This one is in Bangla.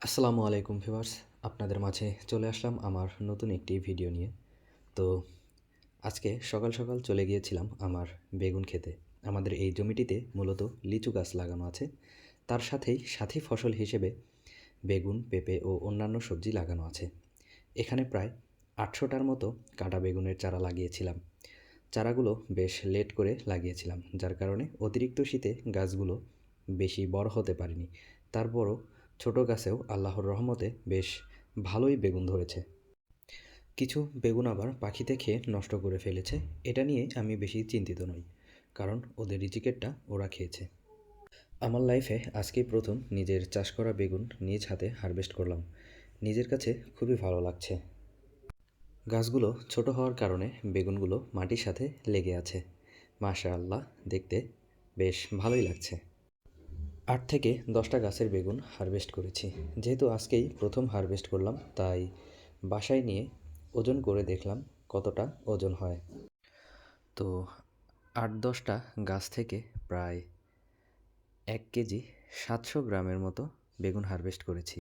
আসসালামু আলাইকুম ভিউয়ার্স, আপনাদের মাঝে চলে আসলাম আমার নতুন একটি ভিডিও নিয়ে। তো আজকে সকাল সকাল চলে গিয়েছিলাম আমার বেগুন খেতে। আমাদের এই জমিটিতে মূলত লিচু গাছ লাগানো আছে, তার সাথেই সাথী ফসল হিসেবে বেগুন, পেঁপে ও অন্যান্য সবজি লাগানো আছে। এখানে প্রায় ৮০০টার মতো কাঁটা বেগুনের চারা লাগিয়েছিলাম। চারাগুলো বেশ লেট করে লাগিয়েছিলাম, যার কারণে অতিরিক্ত শীতে গাছগুলো বেশি বড় হতে পারেনি। তারপরও ছোট গাছেও আল্লাহর রহমতে বেশ ভালোই বেগুন ধরেছে। কিছু বেগুন আবার পাখিতে খেয়ে নষ্ট করে ফেলেছে। এটা নিয়ে আমি বেশি চিন্তিত নই, কারণ ওদের রিজিকেরটা ওরা খেয়েছে। আমার লাইফে আজকেই প্রথম নিজের চাষ করা বেগুন নিজ হাতে হারভেস্ট করলাম। নিজের কাছে খুবই ভালো লাগছে। গাছগুলো ছোট হওয়ার কারণে বেগুনগুলো মাটির সাথে লেগে আছে। মাশাআল্লাহ, দেখতে বেশ ভালোই লাগছে। ৮ থেকে ১০টা গাছের বেগুন হারভেস্ট করেছি। যেহেতু আজকেই প্রথম হারভেস্ট করলাম, তাই বাসায় নিয়ে ওজন করে দেখলাম কতটা ওজন হয়। তো ৮-১০টা গাছ থেকে প্রায় ১ কেজি ৭০০ গ্রামের মতো বেগুন হারভেস্ট করেছি।